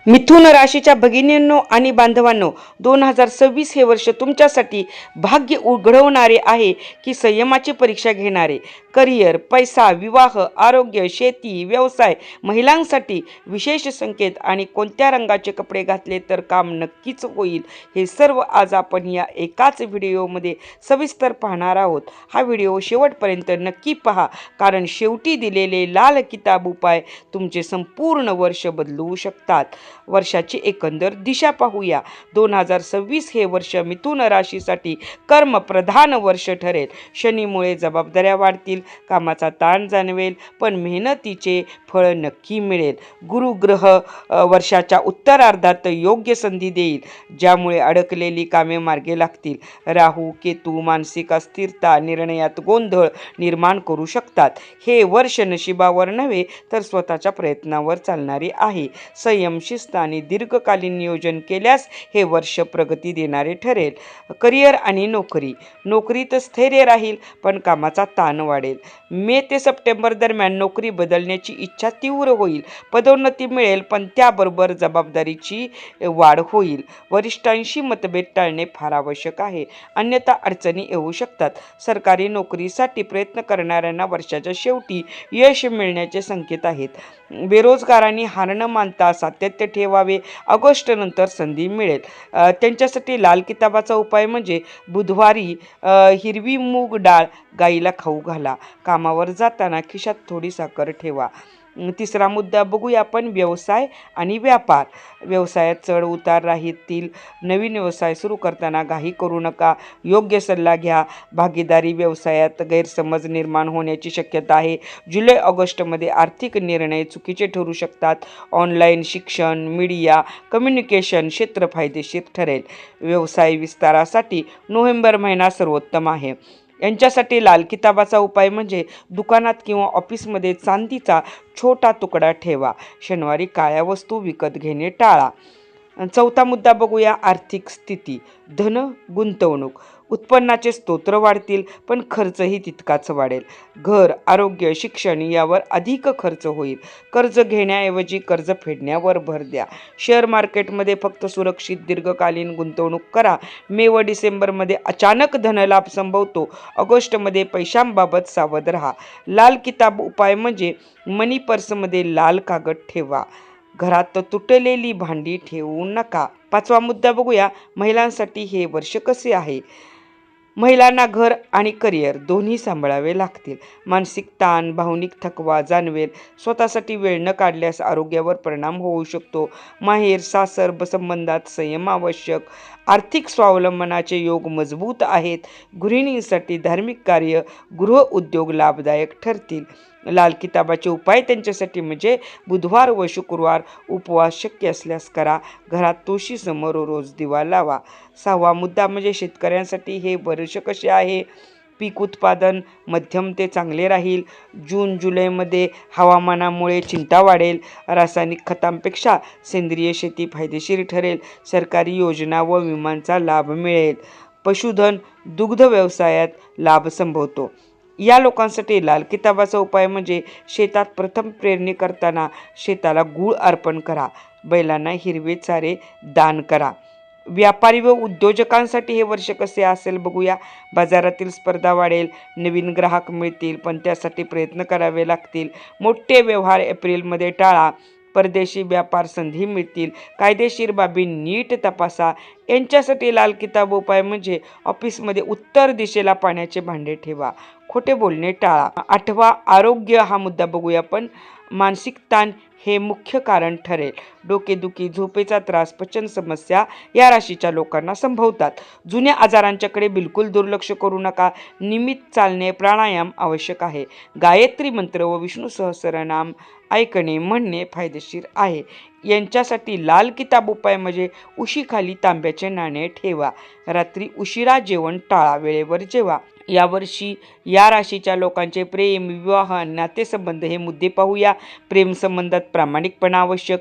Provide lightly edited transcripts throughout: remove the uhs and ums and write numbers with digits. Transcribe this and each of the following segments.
मिथुन राशीच्या भगिनींनो आणि बांधवांनो, 2026 हे वर्ष तुमच्यासाठी भाग्य उघडवणारे आहे की संयमाची परीक्षा घेणारे. करिअर, पैसा, विवाह, आरोग्य, शेती, व्यवसाय, महिलांसाठी विशेष संकेत आणि कोणत्या रंगाचे कपडे घातले तर काम नक्कीच होईल, हे सर्व आज आपण या एकाच व्हिडिओमध्ये सविस्तर पाहणार आहोत. हा व्हिडिओ शेवटपर्यंत नक्की पहा, कारण शेवटी दिलेले लाल किताब उपाय तुमचे संपूर्ण वर्ष बदलवू शकतात. वर्षाची एकंदर दिशा पाहूया. 2026 हे वर्ष मिथुन राशीसाठी कर्मप्रधान वर्ष ठरेल. शनीमुळे जबाबदाऱ्या वाढतील, कामाचा ताण जाणवेल, पण मेहनतीचे फळ नक्की मिळेल. गुरुग्रह वर्षाच्या उत्तरार्धात योग्य संधी देईल, ज्यामुळे अडकलेली कामे मार्गी लागतील. राहू केतू मानसिक अस्थिरता, निर्णयात गोंधळ निर्माण करू शकतात. हे वर्ष नशिबावर नव्हे तर स्वतःच्या प्रयत्नावर चालणारे आहे. संयम, शिस्त आणि दीर्घकालीन नियोजन केल्यास हे वर्ष प्रगती देणारे ठरेल. करिअर आणि नोकरीत स्थैर्य राहील, पण कामाचा ताण वाढेल. मे ते सप्टेंबर दरम्यान नोकरी बदलण्याची इच्छा तीव्र होईल. पदोन्नती मिळेल, पण त्याबरोबर जबाबदारीची वाढ होईल. वरिष्ठांशी मतभेद टाळणे फार आवश्यक आहे, अन्यथा अडचणी येऊ शकतात. सरकारी नोकरीसाठी प्रयत्न करणाऱ्यांना वर्षाच्या शेवटी यश मिळण्याचे संकेत आहेत. बेरोजगारांनी हार न मानता सातत्य ठेवावे. ऑगस्ट नंतर संधी मिळेल. त्यांच्यासाठी लाल किताबाचा उपाय म्हणजे बुधवारी हिरवी मूग डाळ गाईला खाऊ घाला. कामावर जाताना खिशात थोडी साखर ठेवा. तिसरा मुद्दा बघूया आपण, व्यवसाय आणि व्यापार. व्यवसायात चढ उतार राहतील. नवीन व्यवसाय सुरू करताना घाई करू नका. योग्य सल्ला घ्या. भागीदारी व्यवसायात गैरसमज निर्माण होण्याची शक्यता आहे. जुलै ऑगस्टमध्ये आर्थिक निर्णय चुकीचे ठरू शकतात. ऑनलाईन शिक्षण, मीडिया, कम्युनिकेशन क्षेत्र फायदेशीर ठरेल. व्यवसाय विस्तारासाठी नोव्हेंबर महिना सर्वोत्तम आहे. यांच्यासाठी लाल किताबाचा उपाय म्हणजे दुकानात किंवा ऑफिसमध्ये चांदीचा छोटा तुकडा ठेवा. शनिवारी काळ्या वस्तू विकत घेणे टाळा. चौथा मुद्दा बघूया, आर्थिक स्थिती. धन, गुंतवणूक. उत्पन्नाचे स्तोत्र वाढतील, पण खर्चही तितकाच वाढेल. घर, आरोग्य, शिक्षण यावर अधिक खर्च होईल. कर्ज घेण्याऐवजी कर्ज फेडण्यावर भर द्या. शेअर मार्केटमध्ये फक्त सुरक्षित दीर्घकालीन गुंतवणूक करा. मे व डिसेंबरमध्ये अचानक धनलाभ संभवतो. ऑगस्टमध्ये पैशांबाबत सावध राहा. लाल किताब उपाय म्हणजे मनी पर्समध्ये लाल कागद ठेवा. घरात तुटलेली भांडी ठेवू नका. पाचवा मुद्दा बघूया, महिलांसाठी हे वर्ष कसे आहे. महिलांना घर आणि करिअर दोन्ही सांभाळावे लागतील. मानसिक ताण, भावनिक थकवा जाणवेल. स्वतःसाठी वेळ न काढल्यास आरोग्यावर परिणाम होऊ शकतो. माहेर सासर संबंधात संयम आवश्यक. आर्थिक स्वावलंबनाचे योग मजबूत आहेत. गृहिणींसाठी धार्मिक कार्य, गृह उद्योग लाभदायक ठरतील. लाल किताबाचे उपाय त्यांच्यासाठी म्हणजे बुधवार व शुक्रवार उपवास शक्य असल्यास करा. घरात तुळशीसमोर रोज दिवा लावा. सहावा मुद्दा म्हणजे शेतकऱ्यांसाठी हे वर्ष कसे आहे. पीक उत्पादन मध्यम ते चांगले राहील. जून जुलैमध्ये हवामानामुळे चिंता वाढेल. रासायनिक खतांपेक्षा सेंद्रिय शेती फायदेशीर ठरेल. सरकारी योजना व विम्यांचा लाभ मिळेल. पशुधन, दुग्ध व्यवसायात लाभ संभवतो. या लोकांसाठी लाल किताबाचा उपाय म्हणजे शेतात प्रथम पेरणी करताना शेताला गूळ अर्पण करा. बैलांना हिरवे चारे दान करा. व्यापारी व उद्योजकांसाठी हे वर्ष कसे असेल बघूया. बाजारातील स्पर्धा वाढेल. नवीन ग्राहक मिळतील, पण त्यासाठी प्रयत्न करावे लागतील. मोठे व्यवहार एप्रिलमध्ये टाळा. परदेशी व्यापार संधी मिळतील. कायदेशीर बाबी नीट तपासा. यांच्यासाठी लाल किताब उपाय म्हणजे ऑफिसमध्ये उत्तर दिशेला पाण्याचे भांडे ठेवा. खोटे बोलणे टाळा. आठवा, आरोग्य हा मुद्दा बघूया आपण. मानसिक ताण हे मुख्य कारण ठरेल. डोकेदुखी, झोपेचा त्रास, पचन समस्या या राशीच्या लोकांना संभवतात. जुन्या आजारांच्याकडे बिलकुल दुर्लक्ष करू नका. नियमित चालणे, प्राणायाम आवश्यक आहे. गायत्री मंत्र व विष्णू सहस्रनाम ऐकणे, म्हणणे फायदेशीर आहे. यांच्यासाठी लाल किताब उपाय म्हणजे उशीखाली तांब्याचे नाणे ठेवा. रात्री उशिरा जेवण टाळा. वेळेवर जेवा. यावर्षी या राशीच्या लोकांचे प्रेम, विवाह, नातेसंबंध हे मुद्दे पाहूया. प्रेम संबंधात प्रामाणिकपणा आवश्यक.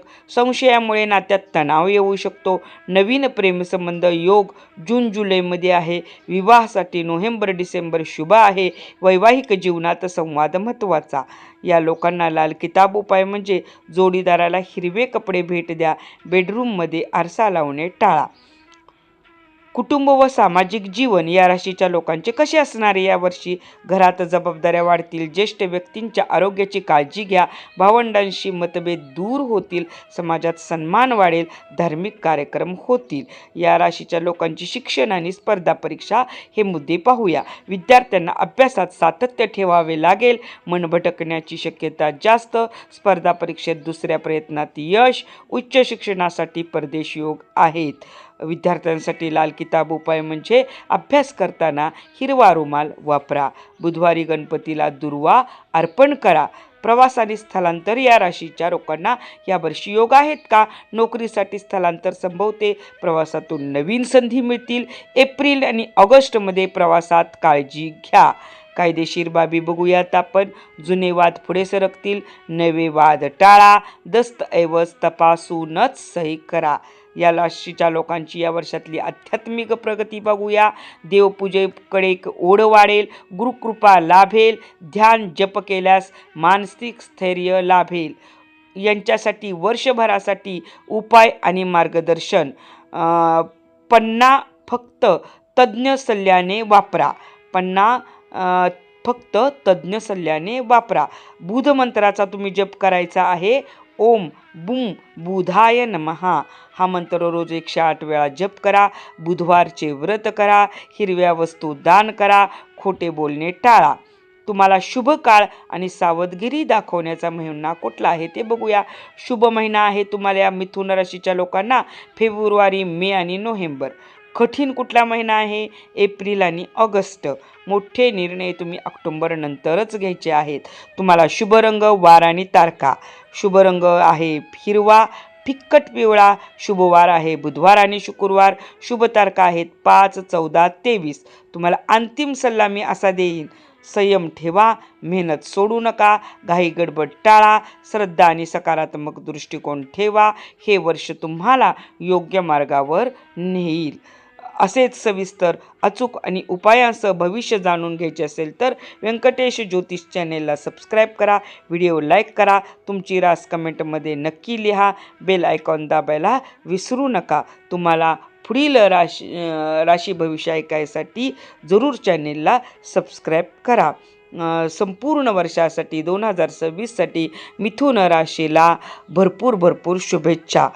संशयामुळे नात्यात तणाव येऊ शकतो. नवीन प्रेमसंबंध योग जून जुलैमध्ये आहे. विवाहासाठी नोव्हेंबर डिसेंबर शुभ आहे. वैवाहिक जीवनात संवाद महत्त्वाचा. या लोकांना लाल किताब उपाय म्हणजे जोडीदाराला हिरवे कपडे भेट द्या. बेडरूममध्ये आरसा लावणे टाळा. कुटुंब व सामाजिक जीवन या राशीच्या लोकांचे कसे असणार आहे यावर्षी? घरात जबाबदाऱ्या वाढतील. ज्येष्ठ व्यक्तींच्या आरोग्याची काळजी घ्या. भावंडांशी मतभेद दूर होतील. समाजात सन्मान वाढेल. धार्मिक कार्यक्रम होतील. या राशीच्या लोकांची शिक्षण आणि स्पर्धा परीक्षा हे मुद्दे पाहूया. विद्यार्थ्यांना अभ्यासात सातत्य ठेवावे लागेल. मन भटकण्याची शक्यता जास्त. स्पर्धा परीक्षेत दुसऱ्या प्रयत्नात यश. उच्च शिक्षणासाठी परदेश योग आहेत. विद्यार्थ्यांसाठी लाल किताब उपाय म्हणजे अभ्यास करताना हिरवा रुमाल वापरा. बुधवारी गणपतीला दुर्वा अर्पण करा. प्रवास आणि स्थलांतर या राशीच्या लोकांना यावर्षी योग आहेत का? नोकरीसाठी स्थलांतर संभवते. प्रवासातून नवीन संधी मिळतील. एप्रिल आणि ऑगस्टमध्ये प्रवासात काळजी घ्या. कायदेशीर बाबी बघूयात आपण. जुने वाद पुढे सरकतील. नवे वाद टाळा. दस्तऐवज तपासूनच सही करा. या राशीच्या लोकांची या वर्षातली आध्यात्मिक प्रगती बघूया. देवपूजेकडे ओढ वाढेल. गुरुकृपा लाभेल. ध्यान जप केल्यास मानसिक स्थैर्य लाभेल. यांच्यासाठी वर्षभरासाठी उपाय आणि मार्गदर्शन. पन्ना फक्त तज्ज्ञ सल्ल्याने वापरा. फक्त तज्ज्ञ सल्ल्याने वापरा. बुध मंत्राचा तुम्ही जप करायचा आहे. ओम बुम बुधाय नमहा हा मंत्र रोज 108 वेळा जप करा. बुधवारचे व्रत करा. हिरव्या वस्तू दान करा. खोटे बोलणे टाळा. तुम्हाला शुभ काळ आणि सावधगिरी दाखवण्याचा महिना कुठला आहे ते बघूया. शुभ महिना आहे तुम्हाला या मिथुन राशीच्या लोकांना फेब्रुवारी, मे आणि नोव्हेंबर. कठीण कुठला महिना आहे? एप्रिल आणि ऑगस्ट. मोठे निर्णय तुम्ही ऑक्टोबर नंतरच घ्यायचे आहेत. तुम्हाला शुभ रंग, वार आणि तारखा. शुभ रंग आहे हिरवा, फिक्कट पिवळा. शुभवार आहे बुधवार आणि शुक्रवार. शुभ तारखा आहेत 5, 14, 23. तुम्हाला अंतिम सल्ला मी असा देईन, संयम ठेवा. मेहनत सोडू नका. घाई गडबड टाळा. श्रद्धा आणि सकारात्मक दृष्टिकोन ठेवा. हे वर्ष तुम्हाला योग्य मार्गावर नेईल. असेच सविस्तर, अचूक आणि उपायांसह भविष्य जाणून घ्यायचे असेल तर व्यंकटेश ज्योतिष चॅनेलला सबस्क्राईब करा. व्हिडिओ लाईक करा. तुमची रास कमेंटमध्ये नक्की लिहा. बेल आयकॉन दाबायला विसरू नका. तुम्हाला पुढील राशी भविष्य ऐकायसाठी जरूर चॅनेलला सबस्क्राईब करा. संपूर्ण वर्षासाठी 2026 साठी मिथुन राशीला भरपूर शुभेच्छा.